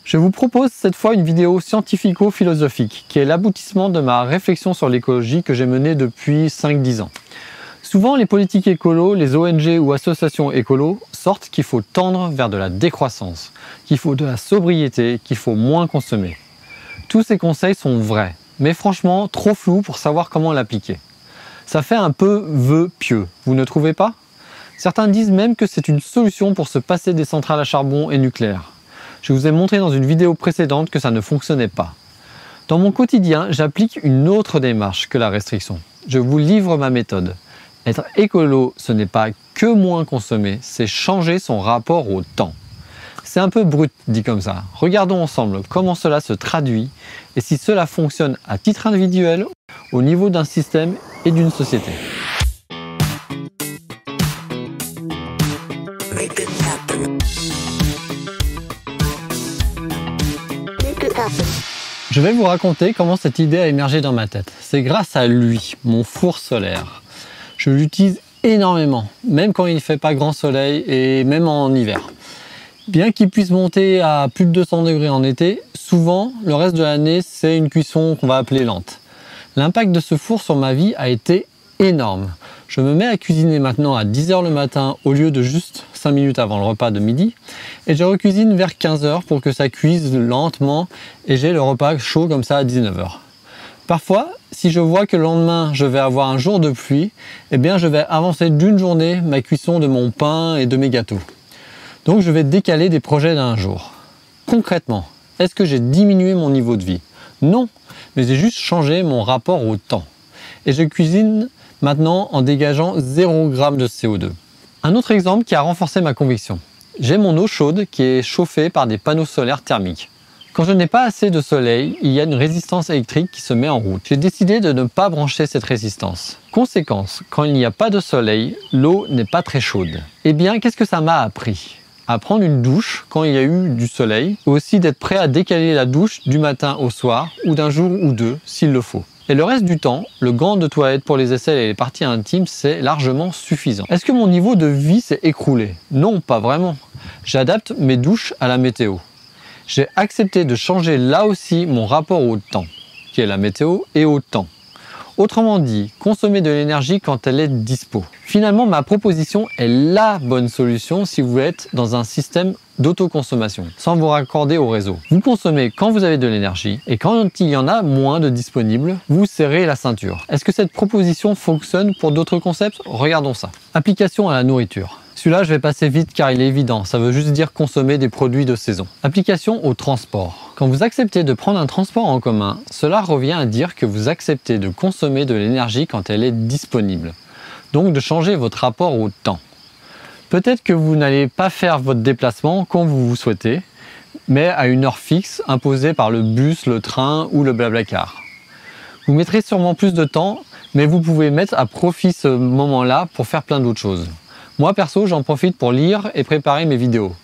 Je vous propose cette fois une vidéo scientifico-philosophique qui est l'aboutissement de ma réflexion sur l'écologie que j'ai menée depuis 5-10 ans. Souvent, les politiques écolos, les ONG ou associations écolos sortent qu'il faut tendre vers de la décroissance, qu'il faut de la sobriété, qu'il faut moins consommer. Tous ces conseils sont vrais, mais franchement trop flous pour savoir comment l'appliquer. Ça fait un peu vœu pieux, vous ne trouvez pas? Certains disent même que c'est une solution pour se passer des centrales à charbon et nucléaire. Je vous ai montré dans une vidéo précédente que ça ne fonctionnait pas. Dans mon quotidien, j'applique une autre démarche que la restriction. Je vous livre ma méthode. Être écolo, ce n'est pas que moins consommer, c'est changer son rapport au temps. C'est un peu brut dit comme ça. Regardons ensemble comment cela se traduit et si cela fonctionne à titre individuel, au niveau d'un système et d'une société. Je vais vous raconter comment cette idée a émergé dans ma tête. C'est grâce à lui, mon four solaire. Je l'utilise énormément, même quand il ne fait pas grand soleil et même en hiver. Bien qu'il puisse monter à plus de 200 degrés en été, souvent, le reste de l'année, c'est une cuisson qu'on va appeler lente. L'impact de ce four sur ma vie a été énorme. Je me mets à cuisiner maintenant à 10 h le matin au lieu de juste 5 minutes avant le repas de midi et je recuisine vers 15 h pour que ça cuise lentement et j'ai le repas chaud comme ça à 19 h. Parfois, si je vois que le lendemain je vais avoir un jour de pluie, eh bien je vais avancer d'une journée ma cuisson de mon pain et de mes gâteaux. Donc je vais décaler des projets d'un jour. Concrètement, est-ce que j'ai diminué mon niveau de vie? Non, mais j'ai juste changé mon rapport au temps. Et je cuisine maintenant en dégageant 0 g de CO2. Un autre exemple qui a renforcé ma conviction. J'ai mon eau chaude qui est chauffée par des panneaux solaires thermiques. Quand je n'ai pas assez de soleil, il y a une résistance électrique qui se met en route. J'ai décidé de ne pas brancher cette résistance. Conséquence, quand il n'y a pas de soleil, l'eau n'est pas très chaude. Eh bien, qu'est-ce que ça m'a appris? À prendre une douche quand il y a eu du soleil, et aussi d'être prêt à décaler la douche du matin au soir, ou d'un jour ou deux, s'il le faut. Et le reste du temps, le gant de toilette pour les aisselles et les parties intimes, c'est largement suffisant. Est-ce que mon niveau de vie s'est écroulé? Non, pas vraiment. J'adapte mes douches à la météo. J'ai accepté de changer là aussi mon rapport au temps, qui est la météo, et au temps. Autrement dit, consommer de l'énergie quand elle est dispo. Finalement, ma proposition est la bonne solution si vous êtes dans un système d'autoconsommation, sans vous raccorder au réseau. Vous consommez quand vous avez de l'énergie, et quand il y en a moins de disponible, vous serrez la ceinture. Est-ce que cette proposition fonctionne pour d'autres concepts? Regardons ça. Application à la nourriture. Celui-là, je vais passer vite car il est évident, ça veut juste dire consommer des produits de saison. Application au transport. Quand vous acceptez de prendre un transport en commun, cela revient à dire que vous acceptez de consommer de l'énergie quand elle est disponible. Donc de changer votre rapport au temps. Peut-être que vous n'allez pas faire votre déplacement quand vous souhaitez, mais à une heure fixe imposée par le bus, le train ou le blablacar. Vous mettrez sûrement plus de temps, mais vous pouvez mettre à profit ce moment-là pour faire plein d'autres choses. Moi perso, j'en profite pour lire et préparer mes vidéos.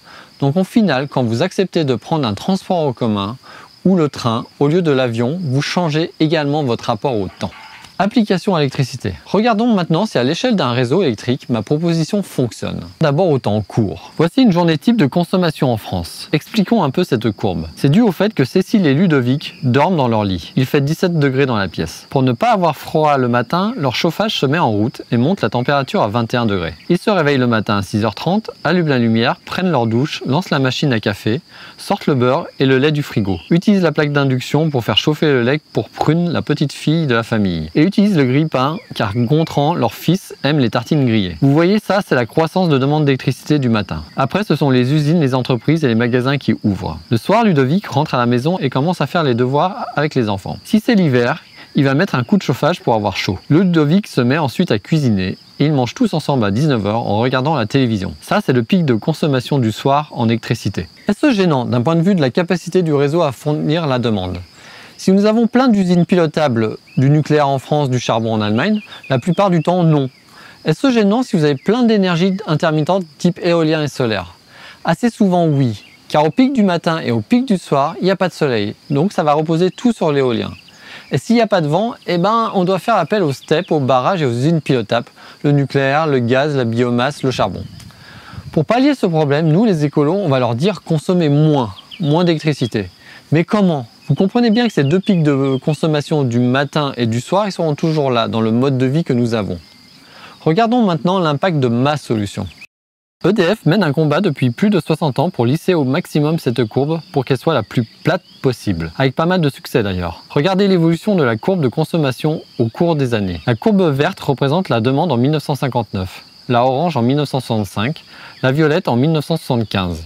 Donc au final, quand vous acceptez de prendre un transport en commun ou le train au lieu de l'avion, vous changez également votre rapport au temps. Application à l'électricité. Regardons maintenant si à l'échelle d'un réseau électrique, ma proposition fonctionne. D'abord au temps court. Voici une journée type de consommation en France. Expliquons un peu cette courbe. C'est dû au fait que Cécile et Ludovic dorment dans leur lit. Il fait 17 degrés dans la pièce. Pour ne pas avoir froid le matin, leur chauffage se met en route et monte la température à 21 degrés. Ils se réveillent le matin à 6 h 30, allument la lumière, prennent leur douche, lancent la machine à café, sortent le beurre et le lait du frigo. Utilisent la plaque d'induction pour faire chauffer le lait pour Prune, la petite fille de la famille. Et utilisent le grille-pain car Gontran, leur fils, aime les tartines grillées. Vous voyez ça, c'est la croissance de demande d'électricité du matin. Après, ce sont les usines, les entreprises et les magasins qui ouvrent. Le soir, Ludovic rentre à la maison et commence à faire les devoirs avec les enfants. Si c'est l'hiver, il va mettre un coup de chauffage pour avoir chaud. Ludovic se met ensuite à cuisiner et ils mangent tous ensemble à 19 h en regardant la télévision. Ça, c'est le pic de consommation du soir en électricité. Est-ce gênant d'un point de vue de la capacité du réseau à fournir la demande? Si nous avons plein d'usines pilotables, du nucléaire en France, du charbon en Allemagne, la plupart du temps, non. Est-ce gênant si vous avez plein d'énergie intermittente type éolien et solaire? Assez souvent, oui. Car au pic du matin et au pic du soir, il n'y a pas de soleil. Donc ça va reposer tout sur l'éolien. Et s'il n'y a pas de vent, eh ben, on doit faire appel aux steppes, aux barrages et aux usines pilotables, le nucléaire, le gaz, la biomasse, le charbon. Pour pallier ce problème, nous les écolos, on va leur dire consommer moins. moins d'électricité. Mais comment? Vous comprenez bien que ces deux pics de consommation du matin et du soir, ils seront toujours là dans le mode de vie que nous avons. Regardons maintenant l'impact de ma solution. EDF mène un combat depuis plus de 60 ans pour lisser au maximum cette courbe pour qu'elle soit la plus plate possible, avec pas mal de succès d'ailleurs. Regardez l'évolution de la courbe de consommation au cours des années. La courbe verte représente la demande en 1959, la orange en 1965, la violette en 1975.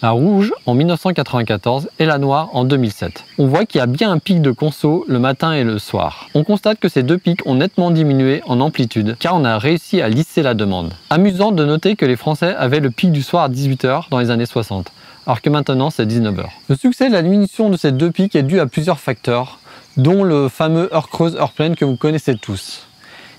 La rouge en 1994 et la noire en 2007. On voit qu'il y a bien un pic de conso le matin et le soir. On constate que ces deux pics ont nettement diminué en amplitude car on a réussi à lisser la demande. Amusant de noter que les Français avaient le pic du soir à 18 h dans les années 60, alors que maintenant c'est 19 h. Le succès de la diminution de ces deux pics est dû à plusieurs facteurs, dont le fameux heure creuse, heure pleine que vous connaissez tous.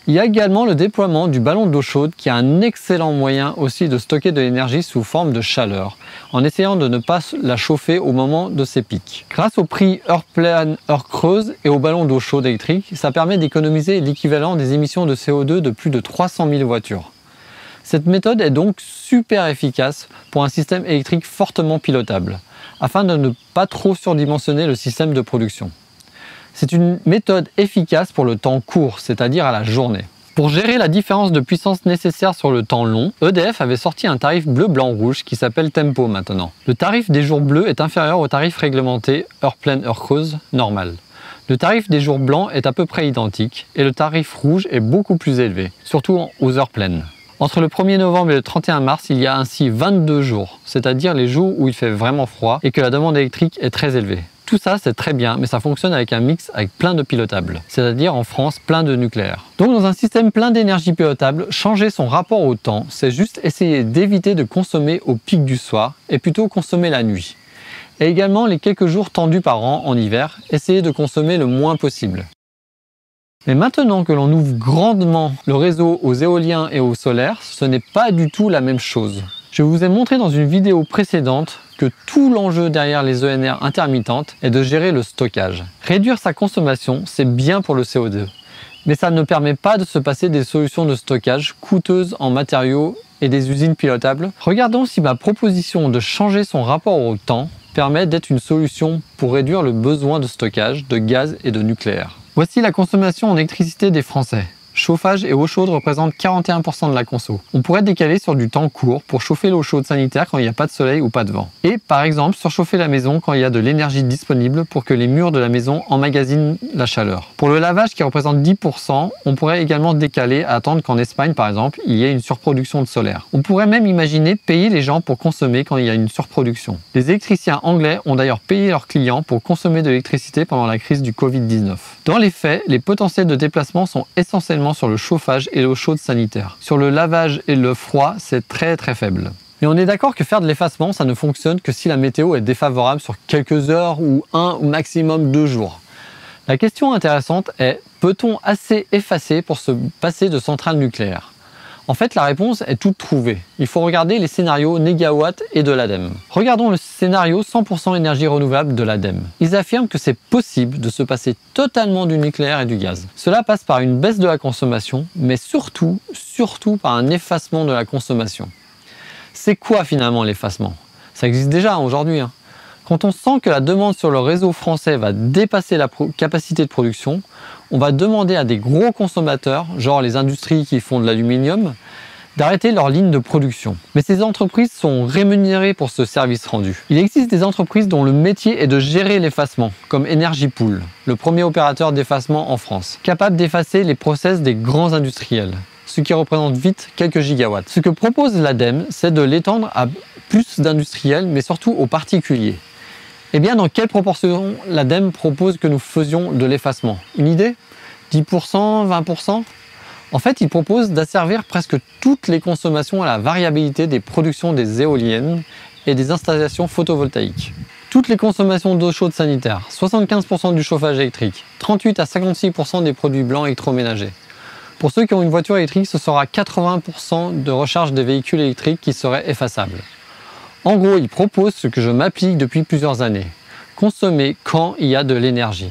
Il y a également le déploiement du ballon d'eau chaude qui est un excellent moyen aussi de stocker de l'énergie sous forme de chaleur, en essayant de ne pas la chauffer au moment de ses pics. Grâce au prix heure pleine, heure creuse et au ballon d'eau chaude électrique, ça permet d'économiser l'équivalent des émissions de CO2 de plus de 300 000 voitures. Cette méthode est donc super efficace pour un système électrique fortement pilotable, afin de ne pas trop surdimensionner le système de production. C'est une méthode efficace pour le temps court, c'est-à-dire à la journée. Pour gérer la différence de puissance nécessaire sur le temps long, EDF avait sorti un tarif bleu-blanc-rouge qui s'appelle Tempo maintenant. Le tarif des jours bleus est inférieur au tarif réglementé heure pleine, heure creuse normal. Le tarif des jours blancs est à peu près identique et le tarif rouge est beaucoup plus élevé, surtout aux heures pleines. Entre le 1er novembre et le 31 mars, il y a ainsi 22 jours, c'est-à-dire les jours où il fait vraiment froid et que la demande électrique est très élevée. Tout ça, c'est très bien, mais ça fonctionne avec un mix avec plein de pilotables, c'est-à-dire en France, plein de nucléaire. Donc dans un système plein d'énergie pilotable, changer son rapport au temps, c'est juste essayer d'éviter de consommer au pic du soir et plutôt consommer la nuit. Et également les quelques jours tendus par an en hiver, essayez de consommer le moins possible. Mais maintenant que l'on ouvre grandement le réseau aux éoliens et au solaire, ce n'est pas du tout la même chose. Je vous ai montré dans une vidéo précédente que tout l'enjeu derrière les ENR intermittentes est de gérer le stockage. Réduire sa consommation, c'est bien pour le CO2, mais ça ne permet pas de se passer des solutions de stockage coûteuses en matériaux et des usines pilotables. Regardons si ma proposition de changer son rapport au temps permet d'être une solution pour réduire le besoin de stockage de gaz et de nucléaire. Voici la consommation en électricité des Français. Chauffage et eau chaude représentent 41% de la conso. On pourrait décaler sur du temps court pour chauffer l'eau chaude sanitaire quand il n'y a pas de soleil ou pas de vent. Et par exemple, surchauffer la maison quand il y a de l'énergie disponible pour que les murs de la maison emmagasinent la chaleur. Pour le lavage qui représente 10%, on pourrait également décaler à attendre qu'en Espagne par exemple, il y ait une surproduction de solaire. On pourrait même imaginer payer les gens pour consommer quand il y a une surproduction. Les électriciens anglais ont d'ailleurs payé leurs clients pour consommer de l'électricité pendant la crise du Covid-19. Dans les faits, les potentiels de déplacement sont essentiellement sur le chauffage et l'eau chaude sanitaire. Sur le lavage et le froid, c'est très faible. Mais on est d'accord que faire de l'effacement, ça ne fonctionne que si la météo est défavorable sur quelques heures ou un ou maximum 2 jours. La question intéressante est, peut-on assez effacer pour se passer de centrales nucléaires? En fait, la réponse est toute trouvée. Il faut regarder les scénarios Négawatt et de l'ADEME. Regardons le scénario 100% énergie renouvelable de l'ADEME. Ils affirment que c'est possible de se passer totalement du nucléaire et du gaz. Cela passe par une baisse de la consommation, mais surtout par un effacement de la consommation. C'est quoi finalement l'effacement? Ça existe déjà aujourd'hui. Quand on sent que la demande sur le réseau français va dépasser la capacité de production, on va demander à des gros consommateurs, genre les industries qui font de l'aluminium, d'arrêter leur ligne de production. Mais ces entreprises sont rémunérées pour ce service rendu. Il existe des entreprises dont le métier est de gérer l'effacement, comme Energypool, le premier opérateur d'effacement en France, capable d'effacer les process des grands industriels, ce qui représente vite quelques gigawatts. Ce que propose l'ADEME, c'est de l'étendre à plus d'industriels, mais surtout aux particuliers. Eh bien, dans quelle proportion l'ADEME propose que nous faisions de l'effacement? Une idée? 10%, 20%? En fait, il propose d'asservir presque toutes les consommations à la variabilité des productions des éoliennes et des installations photovoltaïques. Toutes les consommations d'eau chaude sanitaire, 75% du chauffage électrique, 38 à 56% des produits blancs électroménagers. Pour ceux qui ont une voiture électrique, ce sera 80% de recharge des véhicules électriques qui seraient effaçables. En gros, il propose ce que je m'applique depuis plusieurs années. Consommer quand il y a de l'énergie.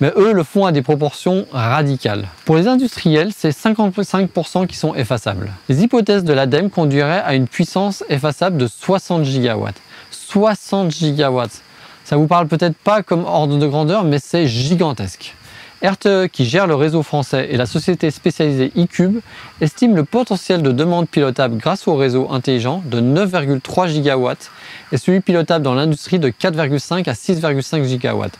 Mais eux le font à des proportions radicales. Pour les industriels, c'est 55% qui sont effaçables. Les hypothèses de l'ADEME conduiraient à une puissance effaçable de 60 gigawatts. 60 gigawatts! Ça vous parle peut-être pas comme ordre de grandeur, mais c'est gigantesque. RTE, qui gère le réseau français, et la société spécialisée E-Cube estiment le potentiel de demande pilotable grâce au réseau intelligent de 9,3 gigawatts et celui pilotable dans l'industrie de 4,5 à 6,5 gigawatts.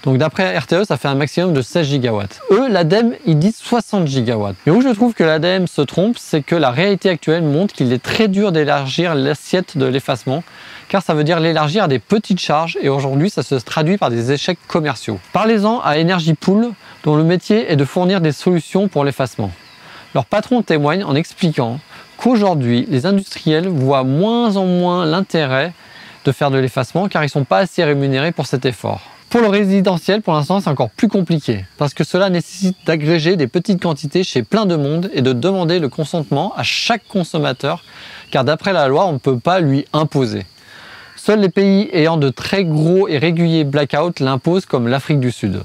Donc d'après RTE, ça fait un maximum de 16 gigawatts. Eux, l'ADEME, ils disent 60 gigawatts. Mais où je trouve que l'ADEME se trompe, c'est que la réalité actuelle montre qu'il est très dur d'élargir l'assiette de l'effacement, car ça veut dire l'élargir à des petites charges, et aujourd'hui, ça se traduit par des échecs commerciaux. Parlez-en à Energy Pool, dont le métier est de fournir des solutions pour l'effacement. Leur patron témoigne en expliquant qu'aujourd'hui, les industriels voient moins en moins l'intérêt de faire de l'effacement, car ils ne sont pas assez rémunérés pour cet effort. Pour le résidentiel, pour l'instant, c'est encore plus compliqué, parce que cela nécessite d'agréger des petites quantités chez plein de monde et de demander le consentement à chaque consommateur, car d'après la loi, on ne peut pas lui imposer. Seuls les pays ayant de très gros et réguliers blackouts l'imposent, comme l'Afrique du Sud.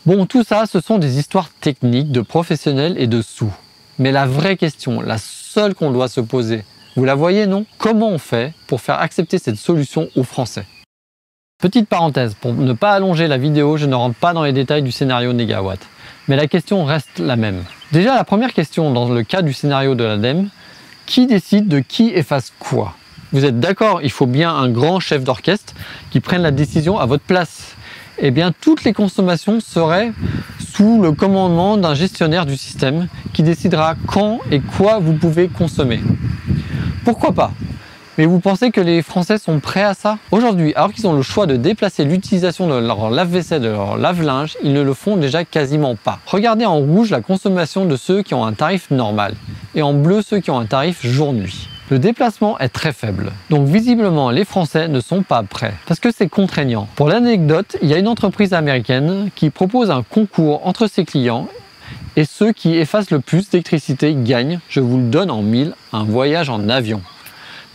Bon, tout ça, ce sont des histoires techniques de professionnels et de sous. Mais la vraie question, la seule qu'on doit se poser, vous la voyez, non? Comment on fait pour faire accepter cette solution aux Français? Petite parenthèse, pour ne pas allonger la vidéo, je ne rentre pas dans les détails du scénario négawatt. Mais la question reste la même. Déjà, la première question dans le cas du scénario de l'ADEME, qui décide de qui efface quoi? Vous êtes d'accord, il faut bien un grand chef d'orchestre qui prenne la décision à votre place. Eh bien, toutes les consommations seraient sous le commandement d'un gestionnaire du système qui décidera quand et quoi vous pouvez consommer. Pourquoi pas? Mais vous pensez que les Français sont prêts à ça? Aujourd'hui, alors qu'ils ont le choix de déplacer l'utilisation de leur lave-vaisselle, de leur lave-linge, ils ne le font déjà quasiment pas. Regardez en rouge la consommation de ceux qui ont un tarif normal et en bleu ceux qui ont un tarif jour-nuit. Le déplacement est très faible, donc visiblement les Français ne sont pas prêts, parce que c'est contraignant. Pour l'anecdote, il y a une entreprise américaine qui propose un concours entre ses clients et ceux qui effacent le plus d'électricité gagnent, je vous le donne en 1000, un voyage en avion.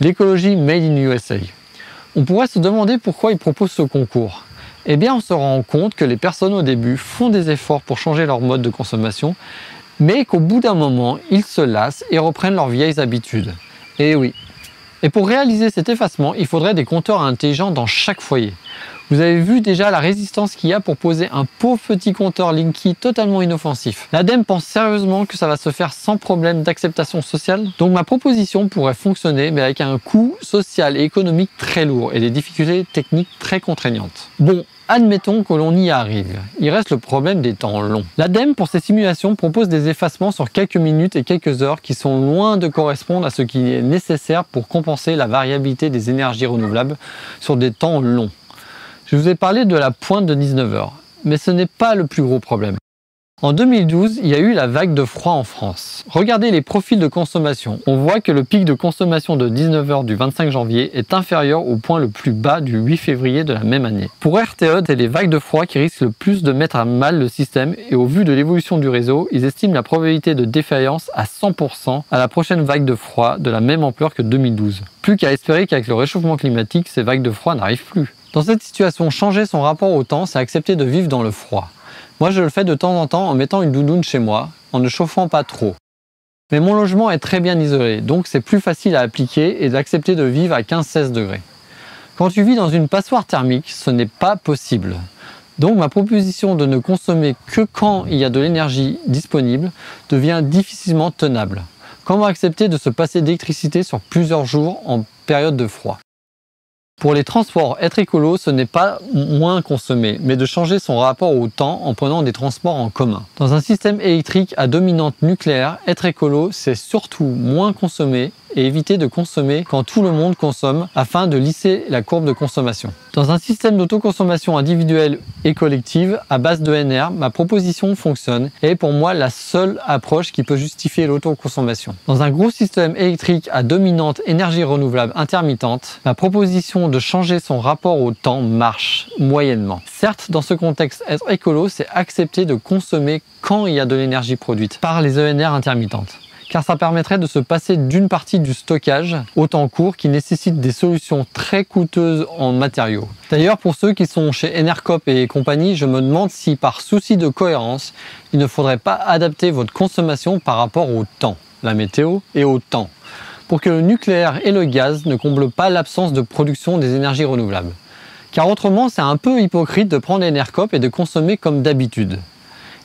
L'écologie Made in USA. On pourrait se demander pourquoi ils proposent ce concours. Eh bien, on se rend compte que les personnes au début font des efforts pour changer leur mode de consommation, mais qu'au bout d'un moment, ils se lassent et reprennent leurs vieilles habitudes. Et oui. Et pour réaliser cet effacement, il faudrait des compteurs intelligents dans chaque foyer. Vous avez vu déjà la résistance qu'il y a pour poser un pauvre petit compteur Linky totalement inoffensif. L'ADEME pense sérieusement que ça va se faire sans problème d'acceptation sociale. Donc ma proposition pourrait fonctionner, mais avec un coût social et économique très lourd et des difficultés techniques très contraignantes. Bon, admettons que l'on y arrive. Il reste le problème des temps longs. L'ADEME, pour ces simulations, propose des effacements sur quelques minutes et quelques heures qui sont loin de correspondre à ce qui est nécessaire pour compenser la variabilité des énergies renouvelables sur des temps longs. Je vous ai parlé de la pointe de 19 h, mais ce n'est pas le plus gros problème. En 2012, il y a eu la vague de froid en France. Regardez les profils de consommation. On voit que le pic de consommation de 19 h du 25 janvier est inférieur au point le plus bas du 8 février de la même année. Pour RTE, c'est les vagues de froid qui risquent le plus de mettre à mal le système et au vu de l'évolution du réseau, ils estiment la probabilité de défaillance à 100% à la prochaine vague de froid de la même ampleur que 2012. Plus qu'à espérer qu'avec le réchauffement climatique, ces vagues de froid n'arrivent plus. Dans cette situation, changer son rapport au temps, c'est accepter de vivre dans le froid. Moi, je le fais de temps en temps en mettant une doudoune chez moi, en ne chauffant pas trop. Mais mon logement est très bien isolé, donc c'est plus facile à appliquer et d'accepter de vivre à 15-16 degrés. Quand tu vis dans une passoire thermique, ce n'est pas possible. Donc ma proposition de ne consommer que quand il y a de l'énergie disponible devient difficilement tenable. Comment accepter de se passer d'électricité sur plusieurs jours en période de froid? Pour les transports, être écolo, ce n'est pas moins consommer, mais de changer son rapport au temps en prenant des transports en commun. Dans un système électrique à dominante nucléaire, être écolo, c'est surtout moins consommer et éviter de consommer quand tout le monde consomme afin de lisser la courbe de consommation. Dans un système d'autoconsommation individuelle et collective à base d'ENR, ma proposition fonctionne et est pour moi la seule approche qui peut justifier l'autoconsommation. Dans un gros système électrique à dominante énergie renouvelable intermittente, ma proposition de changer son rapport au temps marche moyennement. Certes, dans ce contexte, être écolo, c'est accepter de consommer quand il y a de l'énergie produite par les ENR intermittentes, car ça permettrait de se passer d'une partie du stockage au temps court qui nécessite des solutions très coûteuses en matériaux. D'ailleurs, pour ceux qui sont chez Enercop et compagnie, je me demande si par souci de cohérence, il ne faudrait pas adapter votre consommation par rapport au temps, la météo et au temps, pour que le nucléaire et le gaz ne comblent pas l'absence de production des énergies renouvelables. Car autrement, c'est un peu hypocrite de prendre Enercop et de consommer comme d'habitude.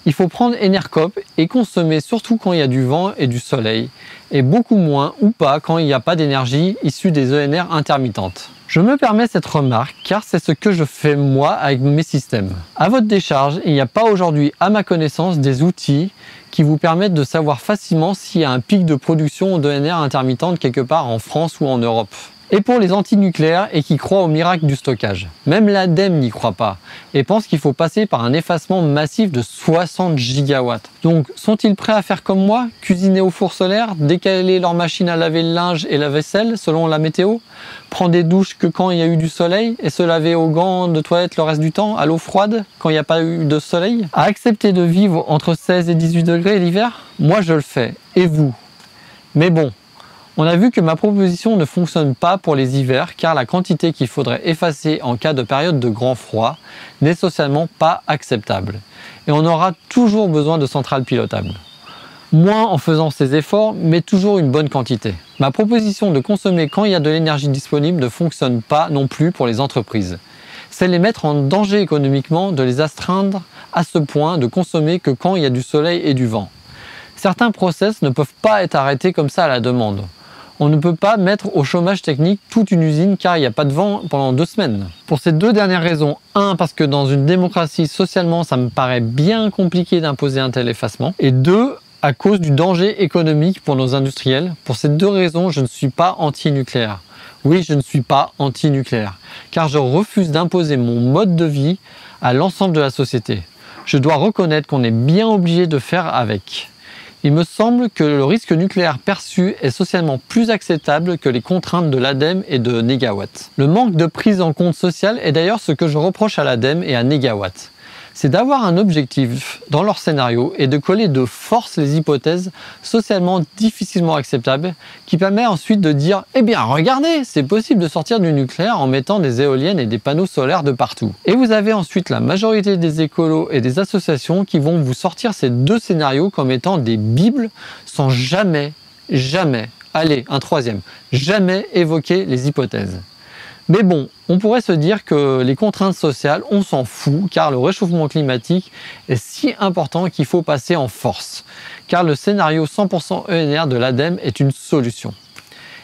Il faut prendre Enercop et consommer surtout quand il y a du vent et du soleil, et beaucoup moins ou pas quand il n'y a pas d'énergie issue des ENR intermittentes. Je me permets cette remarque car c'est ce que je fais moi avec mes systèmes. À votre décharge, il n'y a pas aujourd'hui à ma connaissance des outils qui vous permettent de savoir facilement s'il y a un pic de production d'ENR intermittente quelque part en France ou en Europe. Et pour les antinucléaires et qui croient au miracle du stockage. Même l'ADEME n'y croit pas et pense qu'il faut passer par un effacement massif de 60 gigawatts. Donc sont-ils prêts à faire comme moi, cuisiner au four solaire, décaler leur machine à laver le linge et la vaisselle selon la météo, prendre des douches que quand il y a eu du soleil et se laver aux gants de toilette le reste du temps à l'eau froide quand il n'y a pas eu de soleil, à accepter de vivre entre 16 et 18 degrés l'hiver? Moi je le fais, et vous? Mais bon, on a vu que ma proposition ne fonctionne pas pour les hivers car la quantité qu'il faudrait effacer en cas de période de grand froid n'est socialement pas acceptable. Et on aura toujours besoin de centrales pilotables. Moins en faisant ces efforts, mais toujours une bonne quantité. Ma proposition de consommer quand il y a de l'énergie disponible ne fonctionne pas non plus pour les entreprises. C'est les mettre en danger économiquement de les astreindre à ce point de consommer que quand il y a du soleil et du vent. Certains process ne peuvent pas être arrêtés comme ça à la demande. On ne peut pas mettre au chômage technique toute une usine car il n'y a pas de vent pendant 2 semaines. Pour ces deux dernières raisons, parce que dans une démocratie, socialement, ça me paraît bien compliqué d'imposer un tel effacement. Et 2, à cause du danger économique pour nos industriels. Pour ces 2 raisons, je ne suis pas anti-nucléaire. Oui, je ne suis pas anti-nucléaire, car je refuse d'imposer mon mode de vie à l'ensemble de la société. Je dois reconnaître qu'on est bien obligé de faire avec. Il me semble que le risque nucléaire perçu est socialement plus acceptable que les contraintes de l'ADEME et de Negawatt. Le manque de prise en compte sociale est d'ailleurs ce que je reproche à l'ADEME et à Negawatt. C'est d'avoir un objectif dans leur scénario et de coller de force les hypothèses socialement difficilement acceptables qui permet ensuite de dire « Eh bien regardez, c'est possible de sortir du nucléaire en mettant des éoliennes et des panneaux solaires de partout ». Et vous avez ensuite la majorité des écolos et des associations qui vont vous sortir ces 2 scénarios comme étant des bibles sans jamais, allez, un 3e, jamais évoquer les hypothèses. Mais bon, on pourrait se dire que les contraintes sociales, on s'en fout car le réchauffement climatique est si important qu'il faut passer en force. Car le scénario 100% ENR de l'ADEME est une solution.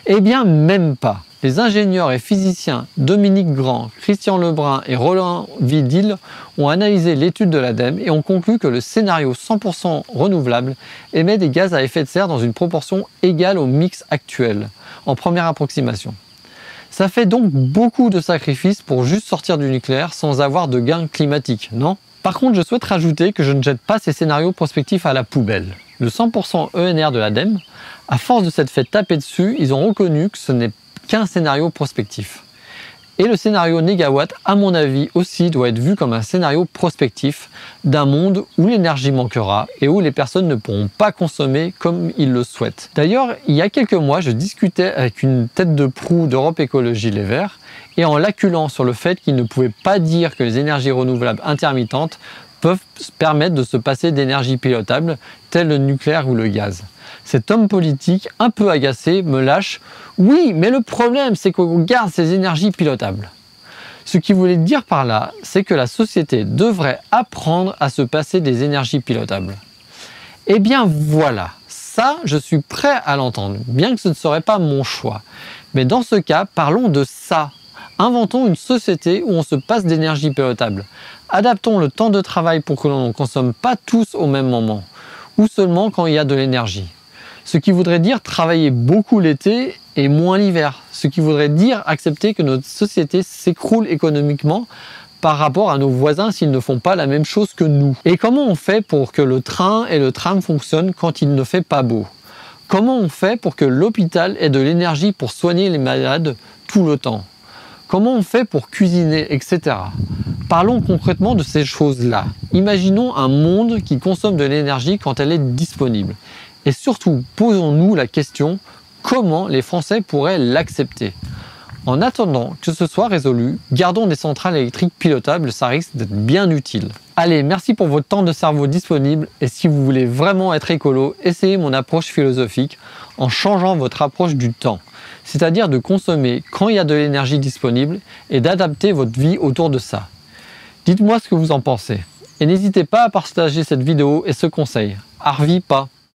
Eh bien, même pas. Les ingénieurs et physiciens Dominique Grand, Christian Lebrun et Roland Vidil ont analysé l'étude de l'ADEME et ont conclu que le scénario 100% renouvelable émet des gaz à effet de serre dans une proportion égale au mix actuel, en première approximation. Ça fait donc beaucoup de sacrifices pour juste sortir du nucléaire sans avoir de gain climatique, non? Par contre, je souhaite rajouter que je ne jette pas ces scénarios prospectifs à la poubelle. Le 100% ENR de l'ADEME, à force de s'être fait taper dessus, ils ont reconnu que ce n'est qu'un scénario prospectif. Et le scénario Negawatt, à mon avis aussi, doit être vu comme un scénario prospectif d'un monde où l'énergie manquera et où les personnes ne pourront pas consommer comme ils le souhaitent. D'ailleurs, il y a quelques mois, je discutais avec une tête de proue d'Europe Écologie Les Verts et en l'acculant sur le fait qu'il ne pouvait pas dire que les énergies renouvelables intermittentes peuvent permettre de se passer d'énergie pilotable, telle le nucléaire ou le gaz. Cet homme politique, un peu agacé, me lâche « Oui, mais le problème, c'est qu'on garde ces énergies pilotables. » Ce qu'il voulait dire par là, c'est que la société devrait apprendre à se passer des énergies pilotables. Eh bien voilà, ça, je suis prêt à l'entendre, bien que ce ne serait pas mon choix. Mais dans ce cas, parlons de ça. Inventons une société où on se passe d'énergie pilotable. Adaptons le temps de travail pour que l'on ne consomme pas tous au même moment, ou seulement quand il y a de l'énergie. Ce qui voudrait dire travailler beaucoup l'été et moins l'hiver. Ce qui voudrait dire accepter que notre société s'écroule économiquement par rapport à nos voisins s'ils ne font pas la même chose que nous. Et comment on fait pour que le train et le tram fonctionnent quand il ne fait pas beau? Comment on fait pour que l'hôpital ait de l'énergie pour soigner les malades tout le temps? Comment on fait pour cuisiner, etc. Parlons concrètement de ces choses-là. Imaginons un monde qui consomme de l'énergie quand elle est disponible. Et surtout, posons-nous la question, comment les Français pourraient l'accepter? En attendant que ce soit résolu, gardons des centrales électriques pilotables, ça risque d'être bien utile. Allez, merci pour votre temps de cerveau disponible et si vous voulez vraiment être écolo, essayez mon approche philosophique en changeant votre approche du temps. c'est-à-dire de consommer quand il y a de l'énergie disponible et d'adapter votre vie autour de ça. Dites-moi ce que vous en pensez et n'hésitez pas à partager cette vidéo et ce conseil. Arvi pas.